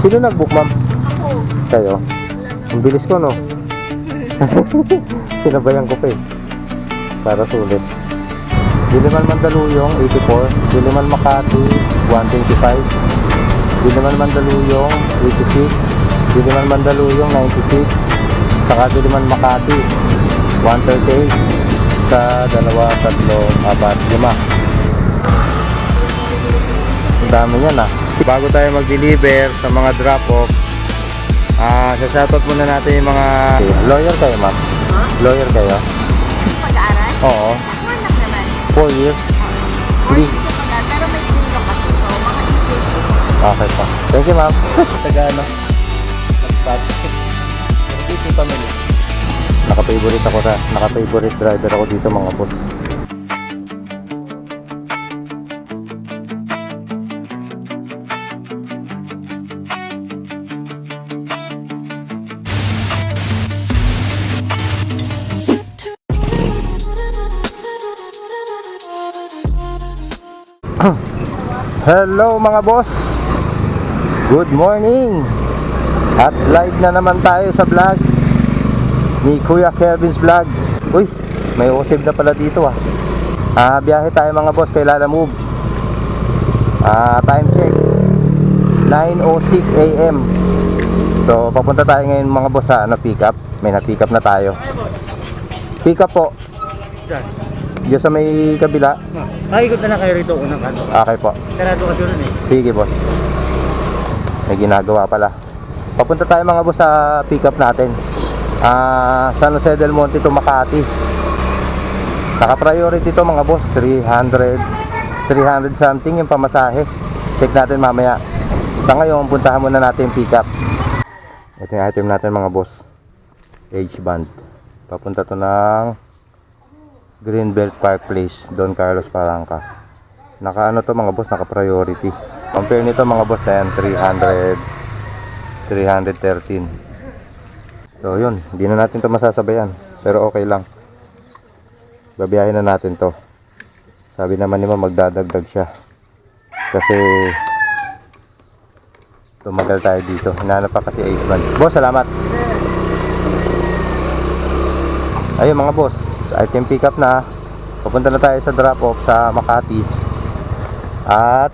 Sino nag-book, ma'am? Ako. Kayo? Ang bilis ko, no? Sinabayan ko pa eh. Para sulit. Diliman Mandaluyong, 84. Diliman Makati, 125. Diliman Mandaluyong, 86. Diliman Mandaluyong, 96. Saka Diliman Makati, 138. Sa 2, 3, 4, 5. Ang dami yan ah. Bago tayo mag-deliver sa mga drop-off, shoutout muna natin yung mga lawyer kayo, ma'am? Huh? Lawyer kayo? Pag-aaral? Oo. Anak naman. 4 years? Or hindi siya pag-aaral, pero may pinilo kasi. So, mga details ko. Okay po. Thank you, ma'am. Taga ano? Maspat. Busy pa man. Naka-favorite ako sa, naka-favorite driver ako dito, mga boss. Hello mga boss, good morning. At live na naman tayo sa vlog ni Kuya Kevin's Vlog. Uy, may osib na pala dito ah. Biyahe tayo mga boss kay Lala Move. Time check 9:06 AM. So papunta tayo ngayon mga boss sa pick up. May na-pick up na tayo. Pick up po diyan sa may kabila. Ikot na lang kayo rito unang kanto. Okay po. Sarado kasi rin eh. Sige boss. May ginagawa pala. Papunta tayo mga boss sa pick up natin. San Jose del Monte to Makati. Naka-priority to mga boss. 300 something yung pamasahe. Check natin mamaya. Sa ngayon, puntahan muna natin yung pick up. Ito yung item natin mga boss. Age band. Papunta to ng Greenbelt Park Place, Don Carlos Palanca. Naka ano to mga boss, naka priority. Compare nito mga boss na yan, 313. So yun, hindi na natin to masasabayan, pero okay lang. Babiyahin na natin to. Sabi naman nila magdadagdag siya kasi tumagal tayo dito. Hinahanap pa kasi Ace Band. Boss, salamat. Ayun mga boss, item pick up na. Papunta na tayo sa drop off sa Makati. At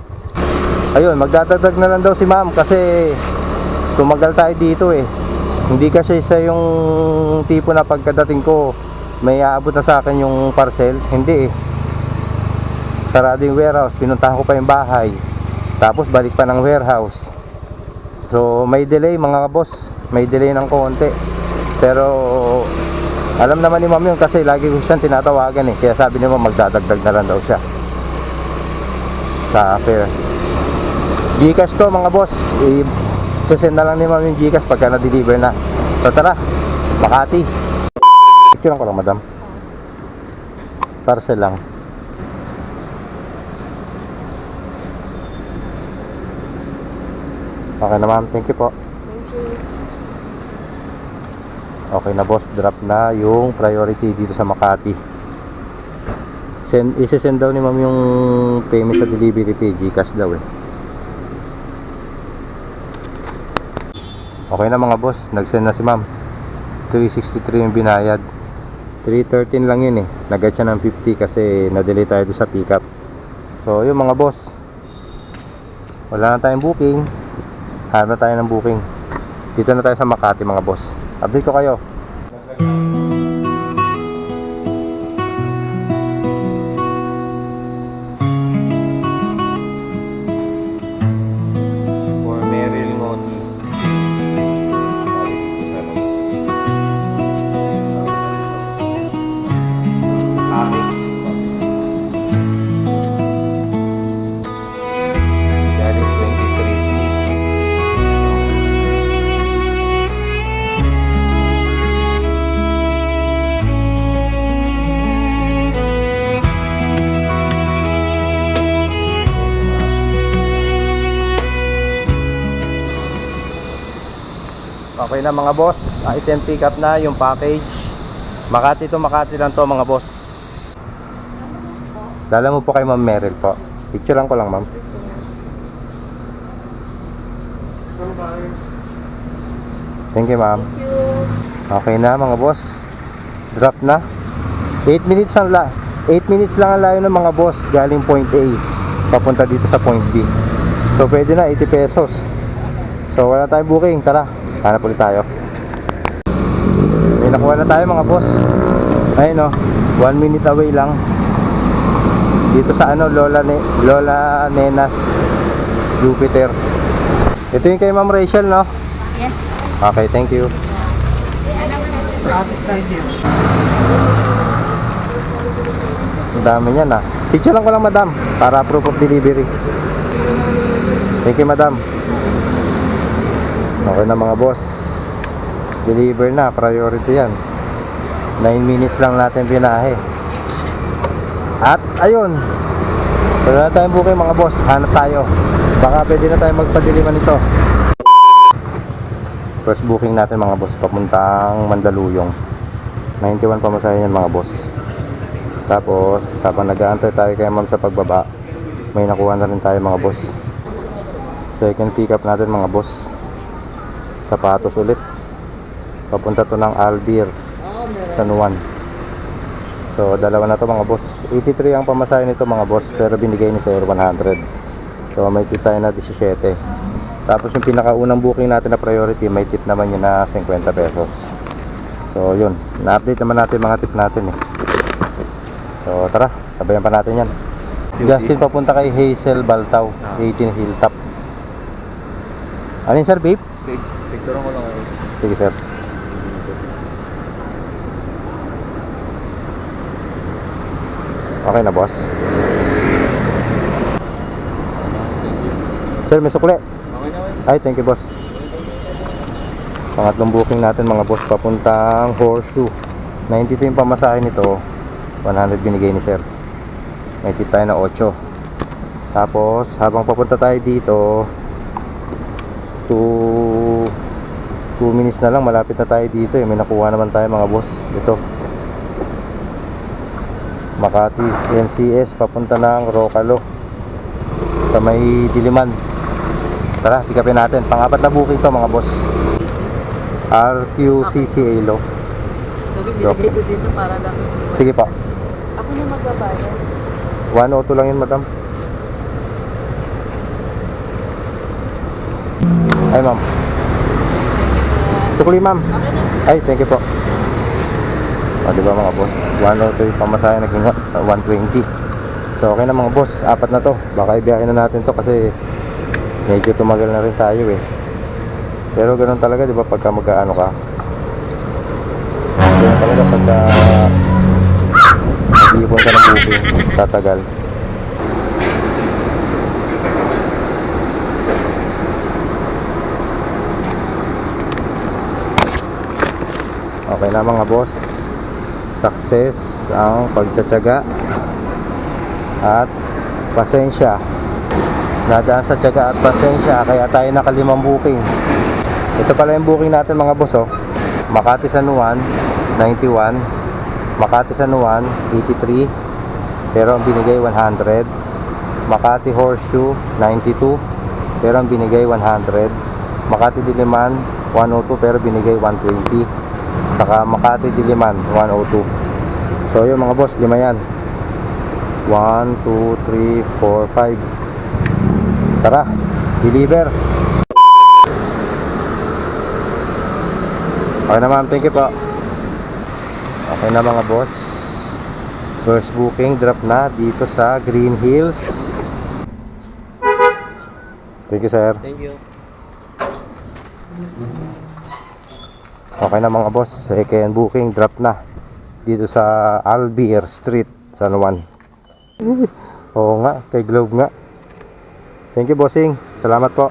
ayun, magdadagdag na lang daw si ma'am kasi tumagal tayo dito eh. Hindi kasi sa yung tipo na pagkadating ko may aabot na sa akin yung parcel. Hindi eh. Sarado yung warehouse, pinuntahan ko pa yung bahay. Tapos balik pa ng warehouse. So may delay mga boss. May delay ng konti. Pero alam naman ni ma'am yun kasi lagi ko siyang tinatawagan eh. Kaya sabi ni ma'am magdadagdag na lang daw siya sa fare. Gcash to mga boss. I-send na lang ni ma'am yung Gcash pagka na-deliver na. So tara, Makati. Picture ko lang madam. Parcel lang. Okay na ma'am, thank you po. Okay na boss, drop na yung priority dito sa Makati. Isi-send daw ni ma'am yung payment sa delivery fee, Gcash daw eh. Okay na mga boss, nag-send na si ma'am. 363 yung binayad. 313 lang yun eh. Nag-get siya ng 50 kasi na-delay tayo sa pick up. So yun mga boss, wala na tayong booking. Hanap na tayo ng booking. Dito na tayo sa Makati mga boss. Update ko kayo. For Meryl Ngoti. Galing 23C. Okay na mga boss, item pick up na yung package. Makati to Makati lang to mga boss. Dala mo po kay Ma'am Meryl po. Picture lang ko lang ma'am. Thank you, ma'am. Thank you. Okay na mga boss. Drop na. 8 minutes lang 8 minutes lang ang layo ng mga boss galing point A papunta dito sa point B. So pwede na 80 pesos. So wala tayong booking. Tara, hanap ulit tayo. May nakuha na tayo mga boss. Ayun, 1 minute away lang. Dito sa Lola Nenas Jupiter. Ito yung kay Ma'am Rachel, no? Yes. Okay, thank you. Ang dami niyan, ah. Picture lang ko lang, madam, para proof of delivery. Thank you, madam. Okay na mga boss. Deliver na, priority yan. 9 minutes lang natin binahe. At ayun, wala na tayong booking mga boss. Hanap tayo. Baka pwede na tayo magpadiliman ito. First booking natin mga boss, papuntang Mandaluyong. 91 pamasahe yan mga boss. Tapos habang nag-aantay tayo kay ma'am sa pagbaba, may nakuha na rin tayo mga boss. Second pick up natin mga boss. Sapatos ulit. Papunta to ng Albir, San Juan. So dalawa na to mga boss. 83 ang pamasahe nito mga boss, pero binigay ni Sir 100. So may tip tayo na 17. Tapos yung pinakaunang booking natin na priority, may tip naman yun na 50 pesos. So yun, na-update naman natin mga tip natin eh. So tara, sabayan pa natin yan. Justin papunta kay Hazel Baltaw, 18 Hilltop. Ano yun sir, babe? Picture ko lang. Sige sir. Okay na boss. Sir, may sukle. Okay na. Ay, thank you boss. Pangatlong booking natin mga boss, papuntang Horseshoe. 92 yung pamasahe nito, 100 binigay ni sir. May tip tayo na 8. Tapos habang papunta tayo dito, 2 minutes na lang, malapit na tayo dito eh. May nakuha naman tayo mga boss. Ito, Makati MCS papunta ng Rocalo sa may Diliman. Tara, pikapin natin. Pang-apat na booking to mga boss. RQCC Alo. Binigay ko dito para lang. Sige pa. Ako na magbabayad. 102 lang yun madam. Ay ma'am. Sukli ma'am. Okay na. Ay, thank you po. O, diba mga boss? 102 yung pamasahe, naging 120. So, okay na mga boss. Apat na to. Baka ibiyakin na natin to kasi medyo tumagal na rin tayo eh. Pero ganun talaga, diba? Pagka mag-ano ka. Ganun talaga pagka mag-iipon ka ng booking. Tatagal. Okay na mga boss. Success ang pagtsatsaga at pasensya. Nadaan sa tsaga at pasensya, kaya tayo nakalimang booking. Ito pala yung booking natin mga boss, oh. Makati San Juan 91, Makati San Juan 83, pero ang binigay 100. Makati Horseshoe 92, pero ang binigay 100. Makati Diliman 102, pero binigay 120. Saka Makati Diliman 102. So yun mga boss, 5 yan. 1, 2, 3, 4, 5. Tara, deliver. Okay na ma'am, thank you po. Okay na mga boss. First booking drop na dito sa Green Hills. Thank you sir. Thank you. Okay na mga boss, second booking drop na dito sa Albir Street, San Juan. Oo nga, kay Globe nga. Thank you bossing, salamat po.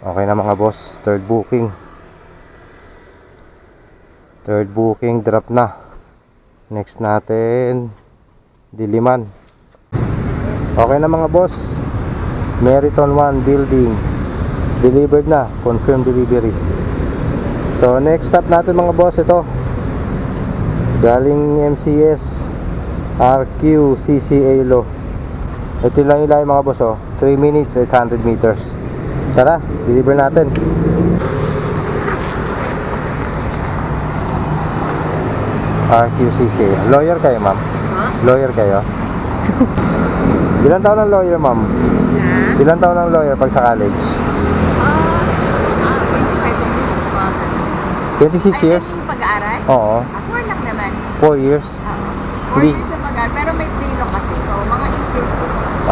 Okay na mga boss, third booking drop na. Next natin Diliman. Okay na mga boss, Meriton 1 building delivered na, confirmed delivery. So next stop natin mga boss, ito galing MCS RQCC Alo. Ito lang yung layo mga boss, oh. 3 minutes 800 meters. Tara, deliver natin. RQCC. Lawyer kayo, ma'am? Ha? Lawyer kayo? Ilan taon ang lawyer, ma'am? Ha? Ilan taon ang lawyer pag sa college? 25, 26 26 mga ganun. years? Ay, yung pag-aaral? Oo. 4 lang naman. 4 years? 4 Hindi. years sa pag-aaral. Pero may pre-law kasi. So, mga 8 years po.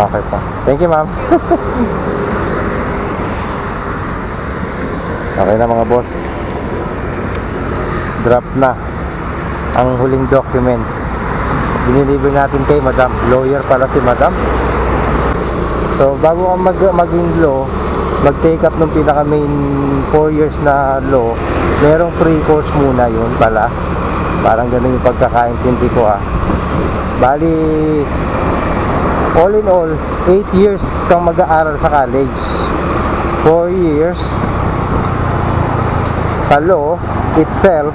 Okay po. Thank you, ma'am. Okay na mga boss. Drop na ang huling documents. Diniliver natin kay madam. Lawyer pala si madam. So, bago ka maging law, mag-take up ng pinaka main 4 years na law, merong pre-course muna yun pala. Parang ganun yung pagkakaintindi ko Bali, all in all, 8 years kang mag-aaral sa college. 4 years sa law itself,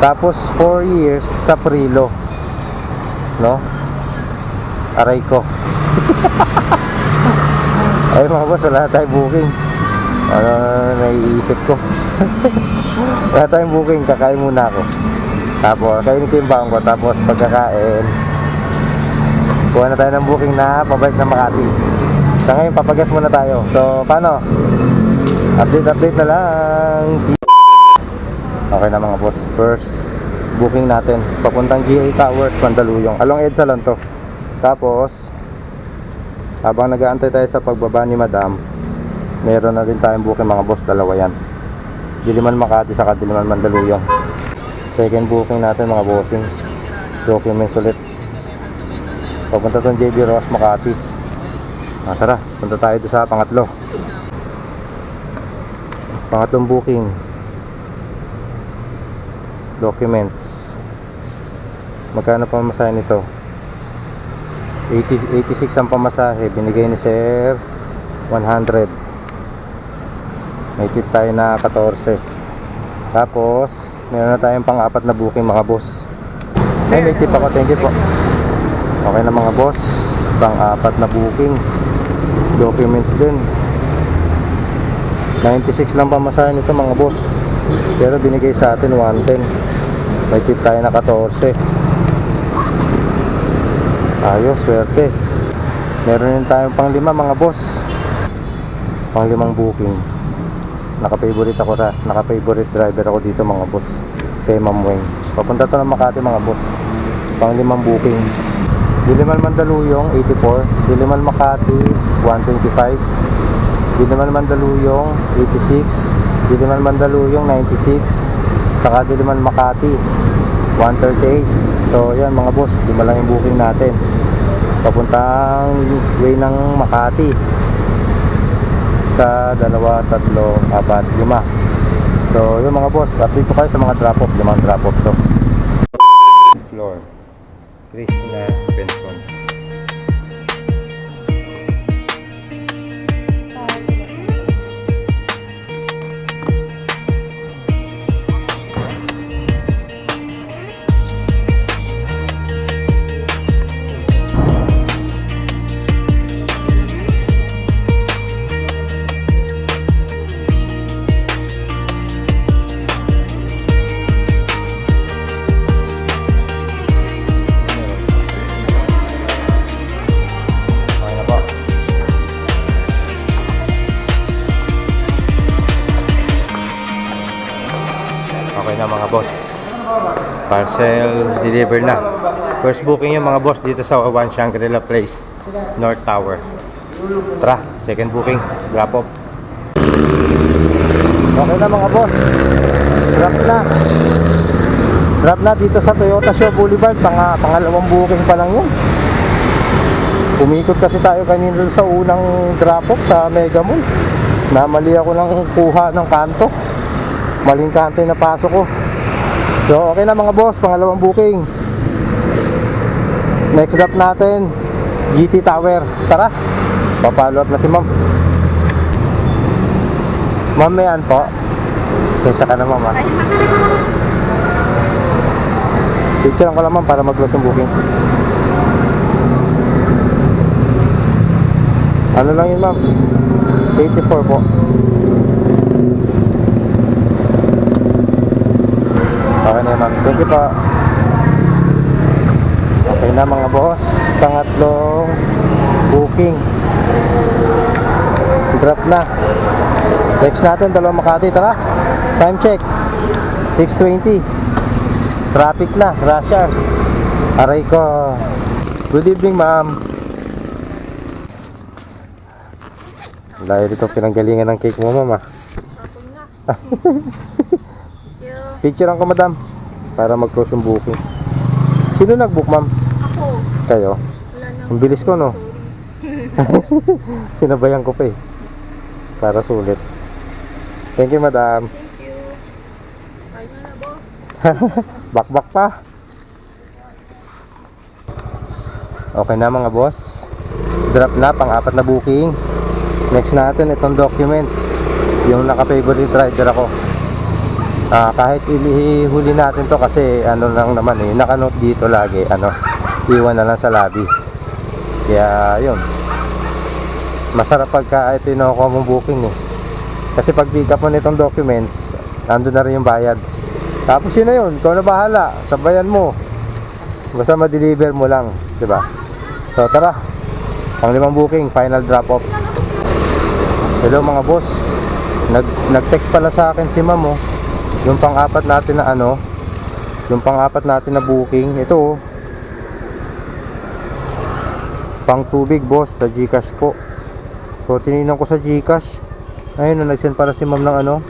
tapos 4 years sa pre-law. No? Aray ko. Ay mga boss, wala tayong booking. Ano naiisip ko? Wala tayong booking, kakain muna ako. Tapos, kainin ko yung baon ko. Tapos, pagkakain, kuha na tayo ng booking na pabalik na Makati. Sa ngayon, papagas muna tayo. So, paano? Update na lang. Okay na mga boss. First, booking natin. Papuntang GA Towers, Mandaluyong. Along EDSA lang to. Tapos, habang nag-aantay tayo sa pagbaba ni Madam, meron na din tayong booking mga boss. Dalawa yan. Diliman Makati, saka Diliman Mandaluyong. Second booking natin mga bossing. Documents ulit. Papunta tong JB Ross Makati. Tara, punta tayo doon sa pangatlo. Pangatlong booking. Documents. Magkano pamasahe nito? 86 ang pamasahe. Binigay ni Sir 100. May tip tayo na 14. Tapos meron na tayong pang-apat na booking mga boss. May tip ako. Thank you po. Okay na mga boss. Pang-apat na booking. Documents din. 96 lang pamasahe nito mga boss. Pero binigay sa atin 110. May tip tayo na 14. Ayos, swerte. Meron din tayong pang 5 mga boss. Pang 5 booking. Naka-favorite ako naka-favorite driver ako dito mga boss. Kay Ma'am Weng. Papunta to ng Makati mga boss. Pang 5 booking. Diliman Mandaluyong 84. Diliman Makati 125. Diliman Mandaluyong 86. Diliman Mandaluyong 96. Saka Diliman Makati 138. So yan mga boss, 5 lang yung booking natin. Papuntang way ng Makati. Sa 2, 3, 4, 5. So yun mga boss, update ko kayo sa mga drop-off. 5 drop-off to. Floor Krishna Benson. Okay na mga boss. Parcel deliver na. First booking yung mga boss dito sa One Shangri-La Place, North Tower. Tara, second booking, drop off. Okay na mga boss. Drop na. Drop na dito sa Toyota Show Boulevard. Pangalawang booking pa lang yun. Umikot kasi tayo kanina sa unang drop off sa Mega Mall. Namali ako ng kuha ng kanto. Maling kanto yung napasok ko. So okay na mga boss, pangalawang booking. Next stop natin GT Tower. Tara, papalo up na si ma'am. Ma'am, may yan po. Kesa ka na ma'am ha. Picture lang ko lang ma'am para mag-close yung booking. Ano lang yun ma'am? 84 po. Sige pa. Okay na mga boss. Pangatlong booking. Drop na. Next natin, dalawang Makati. Tara. Time check. 6:20. Traffic na. Rush hour. Aray ko. Good evening, ma'am. Dahil dito pinanggalingan ng cake mo, mama. Picture ko, madam. Para mag-close yung booking. Sino nag-book, ma'am? Ako. Kayo? Wala nang... Ang bilis ko, no? Sinabayan ko pa eh. Para sulit. Thank you, madam. Thank you. Bye na, boss. Bakbak pa. Okay na mga boss. Drop na, pang-apat na booking. Next natin itong documents. Yung naka-favorite rider ako. Kahit ihuli natin to kasi ano lang naman eh, naka-note dito lagi, iwan na lang sa lobby. Kaya yun. Masarap pagka ito kinukuha mong booking eh. Kasi pag pick up mo nitong documents, nandun na rin yung bayad. Tapos yun na yun, ikaw na bahala, sabayan mo. Basta ma-deliver mo lang, di ba? So tara, pang 5 booking, final drop off. Hello mga boss. Nag-text pala sa akin si ma'am, oh. Yung pang-apat natin na yung pang-apat natin na booking, ito oh. Pang tubig boss, sa GCash po. So tinignan ko sa GCash. Ayun, nag-send para si ma'am ng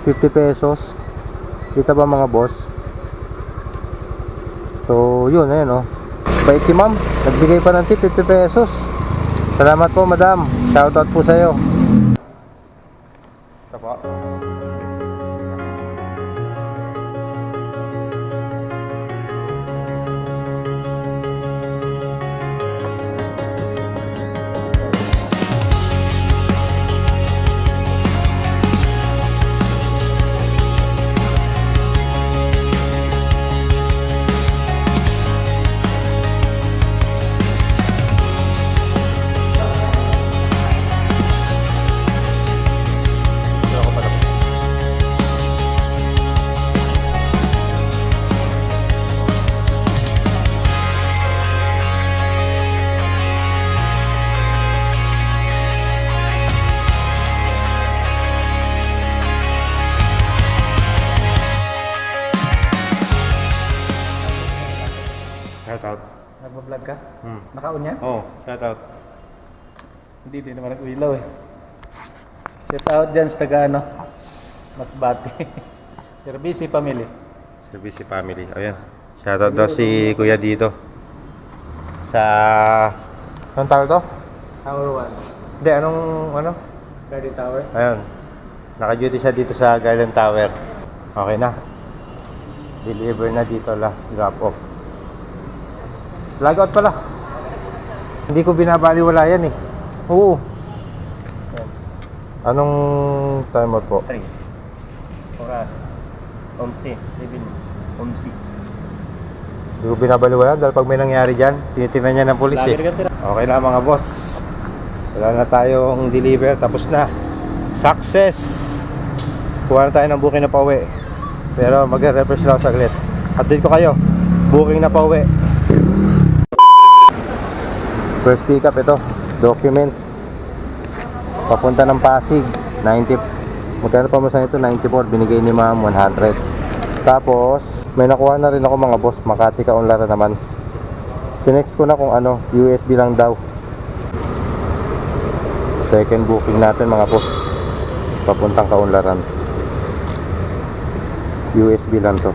50 pesos. Kita ba mga boss? So yun, ayun oh. Bait si ma'am, nagbigay pa ng tip 50 pesos. Salamat po madam, shoutout po sa'yo. Ito po. Shoutout. Nagpa-vlog ka? Hmm. Naka-on yan? Oh, shoutout. Hindi din naman nag-uilaw eh. Shout out dyan sa taga Masbate. Servisi Family. Service family. Ayan. Shoutout daw si Kuya dito. Sa... Anong tawag to? Tower 1. Hindi, anong Garden Tower. Ayun. Naka-duty siya dito sa Garden Tower. Okay na. Deliver na dito, last drop off. Logout pala. Hindi ko binabaliwala yan eh. Oo. Ayan. Anong timer po? 3. Oras. 11. 7. 11. Hindi ko binabaliwala dahil pag may nangyari dyan, tinitingnan niya ng pulis eh. Lager kasi. Okay na mga boss. Wala na tayong deliver. Tapos na. Success! Kuha na tayo ng booking na pauwi. Pero magre-refresh lang saglit. Update ko kayo. Booking na pauwi. First pick up ito. Documents. Papunta ng Pasig. 90. Magkano pa mo sa ito? 94. Binigay ni ma'am 100. Tapos may nakuha na rin ako mga boss. Makati Kaunlaran naman. Tinext ko na kung USB lang daw. Second booking natin mga boss. Papuntang Kaunlaran. USB lang to.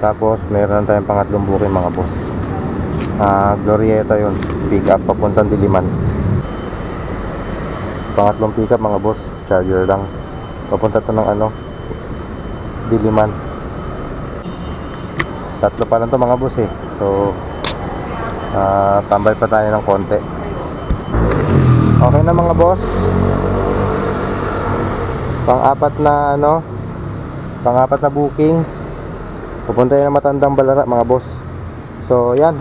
Tapos meron tayong pangatlong booking mga boss. Glorieta yun. Pick up papuntang Diliman. Pangatlong pick up mga boss. Charger lang. Papunta to ng Diliman. Tatlo pa lang to mga boss eh. So tambay pa tayo ng konti. Okay na mga boss. Pang-apat na booking. Pupunta yun ng Matandang Balara mga boss. So yan.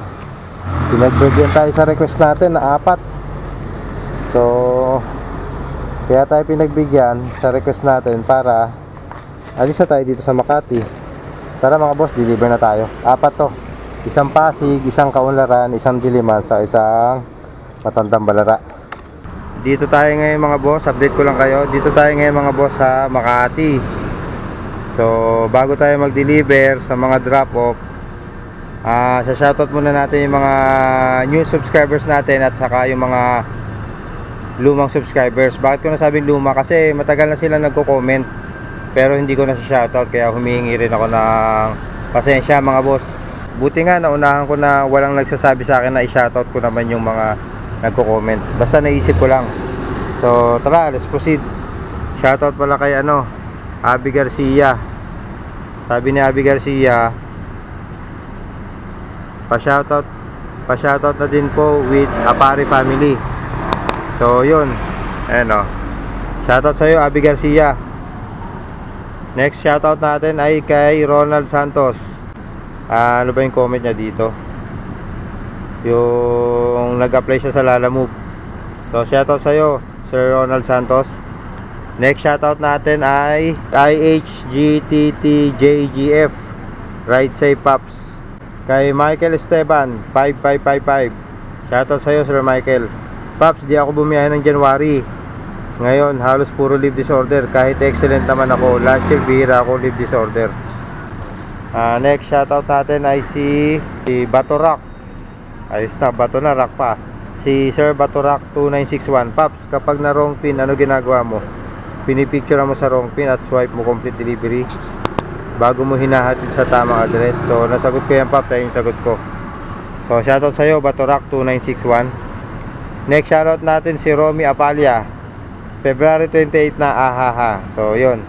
Pinagbigyan tayo sa request natin na 4. So kaya tayo pinagbigyan sa request natin para alis na tayo dito sa Makati. Tara mga boss, deliver na tayo. 4 to. Isang Pasig, isang Kaunlaran, isang Diliman, sa isang Matandang Balara. Dito tayo ngayon mga boss, update ko lang kayo. Dito tayo ngayon mga boss sa Makati. So, bago tayo mag-deliver sa mga drop-off, sa shoutout muna natin yung mga new subscribers natin at saka yung mga lumang subscribers. Bakit ko nasabing luma? Kasi matagal na sila nagko-comment pero hindi ko na shoutout, kaya humihingi rin ako ng pasensya mga boss. Buti nga naunahan ko na walang nagsasabi sa akin na i-shoutout ko naman yung mga nagko-comment. Basta naisip ko lang. So tara, let's proceed. Shoutout pala kay Abby Garcia. Sabi ni Abby Garcia, pa-shoutout na din po with Apari family. So yun, ayan shoutout sa iyo Abby Garcia. Next shoutout natin ay kay Ronald Santos. Ano ba yung comment niya dito? Yung nag-apply siya sa Lalamove. So shoutout sa iyo Sir Ronald Santos. Next shoutout natin ay IHGTTJGF Ride Safe Pops. Kay Michael Esteban 5555. Shoutout sa iyo Sir Michael. Pops, di ako bumiyahe ng January. Ngayon halos puro leave disorder. Kahit excellent naman ako, last year bihira ako leave disorder. Next shoutout natin ay si Batorak. Ayos na, Bato na, rock pa. Si Sir Batorak 2961. Pops, kapag na wrong pin, ano ginagawa mo? Pinipicture mo sa wrong pin at swipe mo complete delivery bago mo hinahatid sa tamang address. So nasagot ko yan Pops, ayun yung sagot ko. So shoutout sa'yo Batorak 2961. Next shoutout natin si Romy Apalia, February 28 na, ahaha. So yun,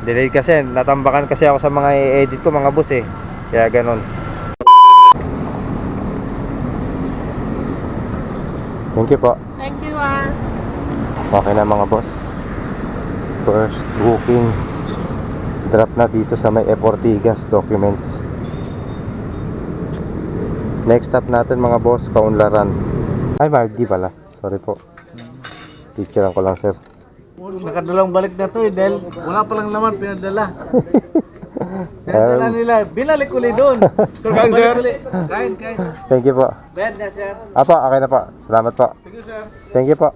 delayed kasi, natambakan kasi ako sa mga i-edit ko mga boss kaya ganun. Thank you po. Thank you Okay na mga boss, first booking drop na dito sa may Ortigas documents. Next stop natin mga boss, Kaunlaran. Ay, Margie pala, sorry po, picturean ko lang sir. Nakadalawang balik na to dahil wala palang laman pinadala. Pinadala nila, binalik uli doon. Sir, kain sir. Kain. Thank you po. Bad na sir. Apo, okay na po, salamat po. Thank you sir. Thank you po.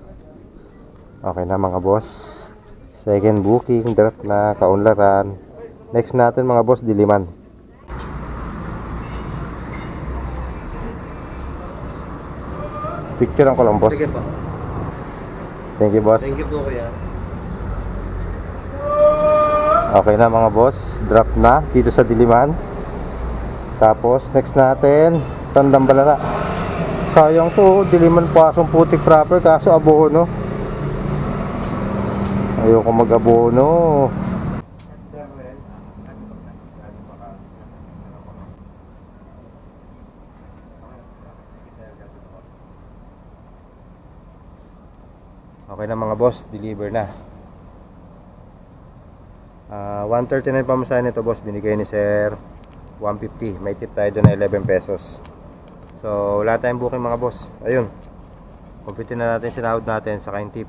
Okay na mga boss, second booking drop na Kaunlaran. Next natin mga boss, Diliman. Picturean ko lang boss. Sige po. Thank you boss. Thank you po kuya. Okay na mga boss, drop na dito sa Diliman. Tapos next natin, Tandang Balara. Sayang to, Diliman pasong putik proper kaso abono. Ayoko mag-abono. Okay na mga boss, deliver na. 139 pamasahe nito boss, binigay ni sir 150. May tip tayo doon na 11 pesos. So wala tayong booking mga boss. Ayun, kumpitin na natin sinahod natin sa kain tip.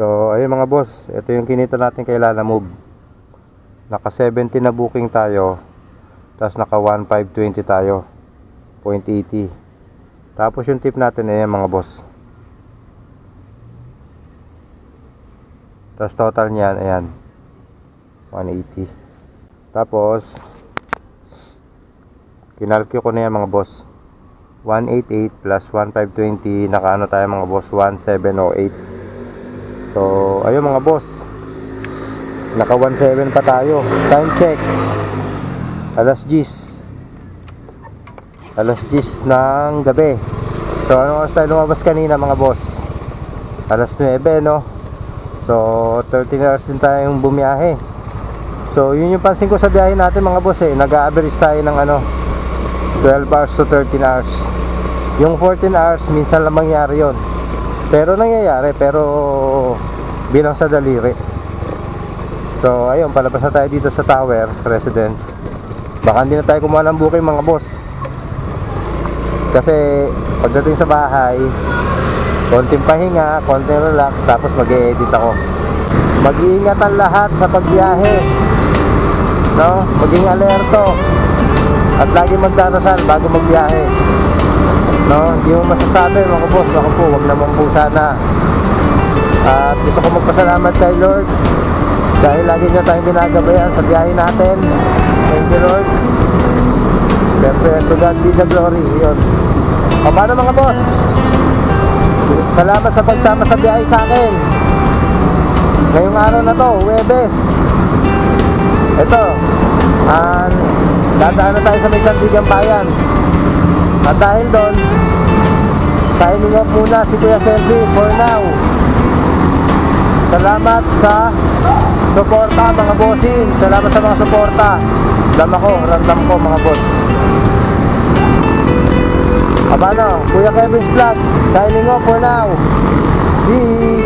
So ayun mga boss, ito yung kinita natin kay Lalamove. Naka 70 na booking tayo, tapos naka 1520 tayo, 0.80. Tapos yung tip natin ayan mga boss. Tapos total niyan, ayan, 180. Tapos kinalkyo ko na yan mga boss, 188 plus 1520, nakaano tayo mga boss, 1708. So ayun mga boss, naka 17 pa tayo. Time check, alas 10 ng gabi. So anong oras tayo lumabas kanina mga boss? Alas 9 no? So 13 hours din tayong bumiyahe. So yun yung pansin ko sa biyahe natin mga boss nag-a-average tayo ng 12 hours to 13 hours. Yung 14 hours minsan lang mangyari yon. Pero nangyayari, pero bilang sa daliri. So ayun, palabas na tayo dito sa Tower Residence. Baka hindi na tayo kumuha ng booking mga boss. Kasi pagdating sa bahay, konting pahinga, konting relax, tapos mag-e-edit ako. Mag-iingatan lahat sa pagbiyahe. no? Maging alerto at lagi magdarasal bago magbiyahe, no? Hindi mo masasabi mga boss, ako po, wag naman po sana. At gusto ko magpasalamat kay Lord dahil lagi niya tayong ginagabayan sa biyahe natin. Thank you, Lord. Siyempre, to God be the glory. Yun. O paano mga boss? Salamat sa pagsama sa biyahe sa akin ngayong araw na to, Huwebes. Ito, dadaan na tayo sa may Sandigan Bayan. At dahil doon, signing off muna si Kuya Selby for now. Salamat sa suporta mga bossing. Salamat sa mga suporta. Ramdam ko mga boss. Abano, Kuya Kevin's Vlog, signing off for now. Peace.